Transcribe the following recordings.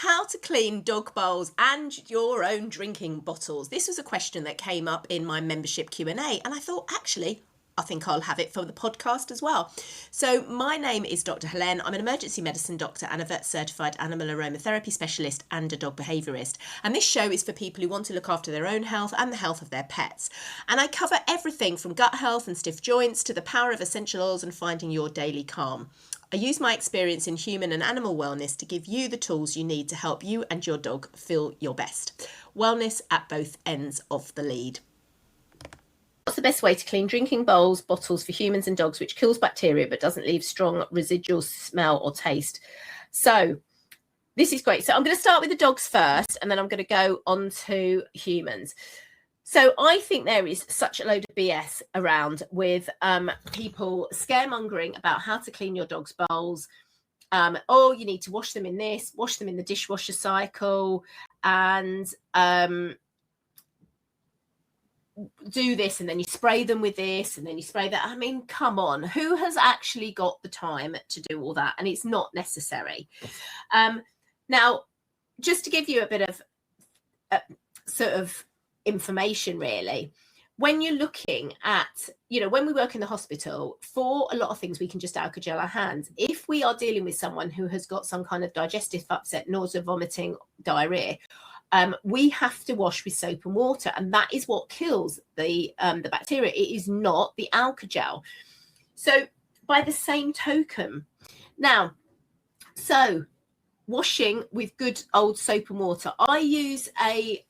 How to clean dog bowls and your own drinking bottles. This was a question that came up in my membership Q&A, and I thought, actually, I think I'll have it for the podcast as well. So my name is Dr. Hélène. I'm an emergency medicine doctor and a vet certified animal aromatherapy specialist and a dog behaviourist. And this show is for people who want to look after their own health and the health of their pets. And I cover everything from gut health and stiff joints to the power of essential oils and finding your daily calm. I use my experience in human and animal wellness to give you the tools you need to help you and your dog feel your best. Wellness at both ends of the lead. What's the best way to clean drinking bowls, bottles for humans and dogs, which kills bacteria but doesn't leave strong residual smell or taste? So this is great. So I'm going to start with the dogs first, and then I'm going to go on to humans. So I think there is such a load of BS around with people scaremongering about how to clean your dog's bowls. Oh, you need to wash them in this, wash them in the dishwasher cycle, and do this, and then you spray them with this, and then you spray that. I mean, come on, who has actually got the time to do all that? And it's not necessary. Now, just to give you a bit of sort of information, really, when you're looking at, when we work in the hospital, for a lot of things we can just alcohol our hands. If we are dealing with someone who has got some kind of digestive upset, nausea, vomiting, diarrhea, we have to wash with soap and water, and that is what kills the bacteria. It is not the alcohol. So by the same token, now, so washing with good old soap and water, I use a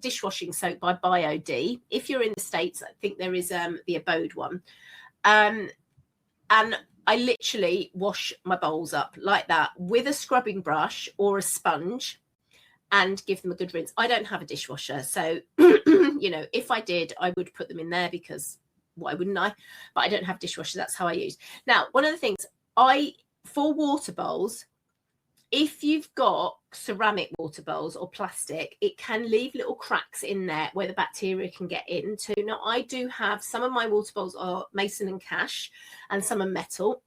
dishwashing soap by BioD. If you're in the States, I think there is the Abode one, and I literally wash my bowls up like that with a scrubbing brush or a sponge and give them a good rinse. I don't have a dishwasher, so if I did, I would put them in there, because why wouldn't I? But I don't have a dishwasher. That's how I use. Now, one of the things for water bowls, if you've got ceramic water bowls or plastic, it can leave little cracks in there where the bacteria can get into. Now, I do have some of my water bowls are mason and cash, and some are metal.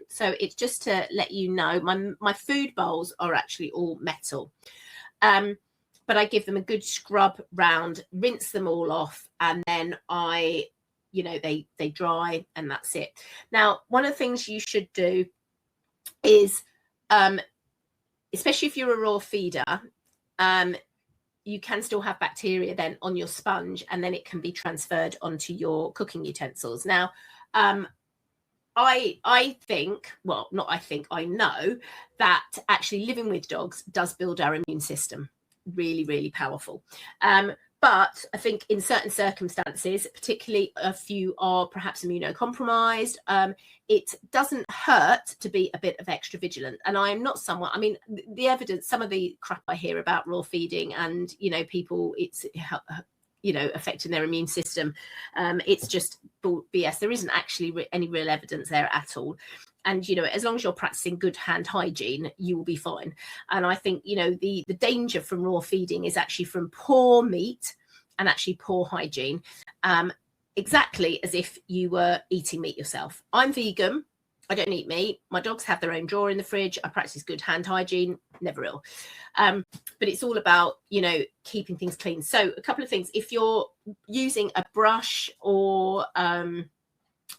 So it's just to let you know, my food bowls are actually all metal. But I give them a good scrub round, rinse them all off, and then they dry, and that's it. Now, one of the things you should do is, especially if you're a raw feeder, you can still have bacteria then on your sponge, and then it can be transferred onto your cooking utensils. Now, I know that actually living with dogs does build our immune system. Really, really powerful. But I think in certain circumstances, particularly if you are perhaps immunocompromised, it doesn't hurt to be a bit of extra vigilant. And I am not someone, the evidence, some of the crap I hear about raw feeding and, people, it's, affecting their immune system, it's just BS. There isn't actually any real evidence there at all. And, as long as you're practicing good hand hygiene, you will be fine. And I think, the danger from raw feeding is actually from poor meat and actually poor hygiene, exactly as if you were eating meat yourself. I'm vegan. I don't eat meat. My dogs have their own drawer in the fridge. I practice good hand hygiene, never ill. But it's all about, keeping things clean. So a couple of things. If you're using a brush or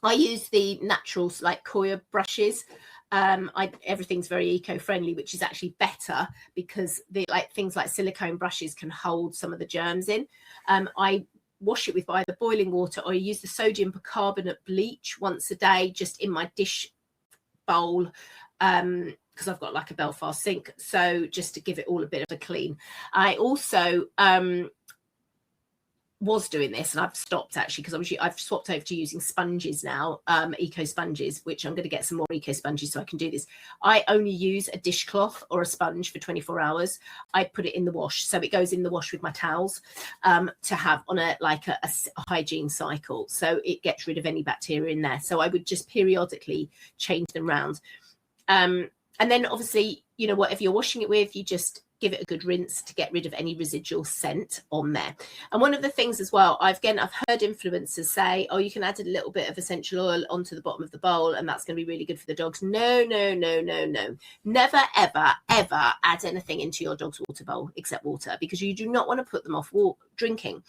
I use the natural like Koya brushes. Everything's very eco-friendly, which is actually better because things like silicone brushes can hold some of the germs in. I wash it with either boiling water, or I use the sodium bicarbonate bleach once a day just in my dish bowl, because I've got like a Belfast sink, so just to give it all a bit of a clean. I also was doing this, and I've stopped actually, because I've swapped over to using sponges now, eco sponges, which I'm going to get some more eco sponges so I can do this. I only use a dishcloth or a sponge for 24 hours. I put it in the wash, so it goes in the wash with my towels, to have on a hygiene cycle, so it gets rid of any bacteria in there. So I would just periodically change them round, and then obviously you know, whatever you're washing it with, you just give it a good rinse to get rid of any residual scent on there. And one of the things as well, I've heard influencers say, oh, you can add a little bit of essential oil onto the bottom of the bowl and that's going to be really good for the dogs. No. Never, ever, ever add anything into your dog's water bowl except water, because you do not want to put them off drinking.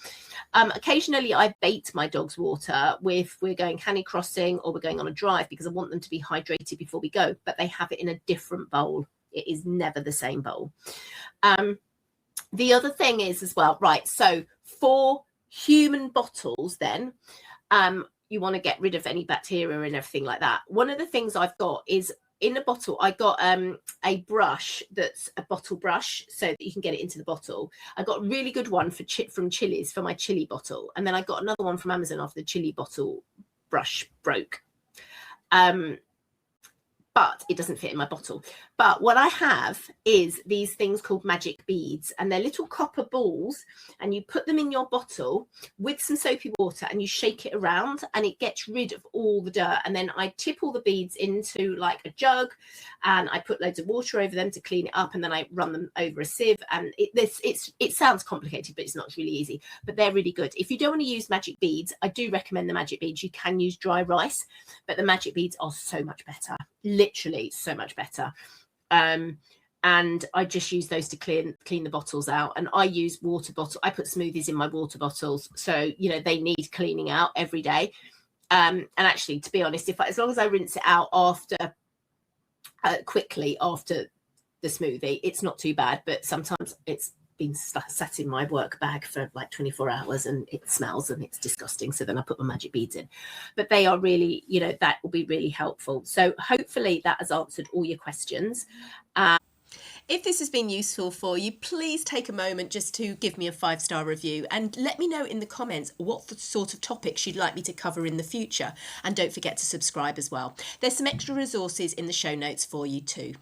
Occasionally I bait my dog's water if we're going canny crossing or we're going on a drive, because I want them to be hydrated before we go, but they have it in a different bowl. It is never the same bowl. The other thing is as well, right, so for human bottles then, you want to get rid of any bacteria and everything like that. One of the things I've got is in a bottle, I got a brush that's a bottle brush so that you can get it into the bottle. I got a really good one from Chili's for my chili bottle. And then I got another one from Amazon after the chili bottle brush broke. But it doesn't fit in my bottle. But what I have is these things called magic beads, and they're little copper balls, and you put them in your bottle with some soapy water and you shake it around and it gets rid of all the dirt. And then I tip all the beads into like a jug and I put loads of water over them to clean it up, and then I run them over a sieve. And it sounds complicated, but it's not. It's really easy, but they're really good. If you don't want to use magic beads, I do recommend the magic beads. You can use dry rice, but the magic beads are so much better. Literally so much better. And I just use those to clean the bottles out. And I use water bottle. I put smoothies in my water bottles, so you know they need cleaning out every day. And actually, to be honest, as long as I rinse it out after quickly after the smoothie, it's not too bad. But sometimes it's been sat in my work bag for like 24 hours and it smells and it's disgusting, so then I put my magic beads in. But they are really, you know, that will be really helpful. So hopefully that has answered all your questions. If this has been useful for you, please take a moment just to give me a 5-star review and let me know in the comments what the sort of topics you'd like me to cover in the future. And don't forget to subscribe as well. There's some extra resources in the show notes for you too.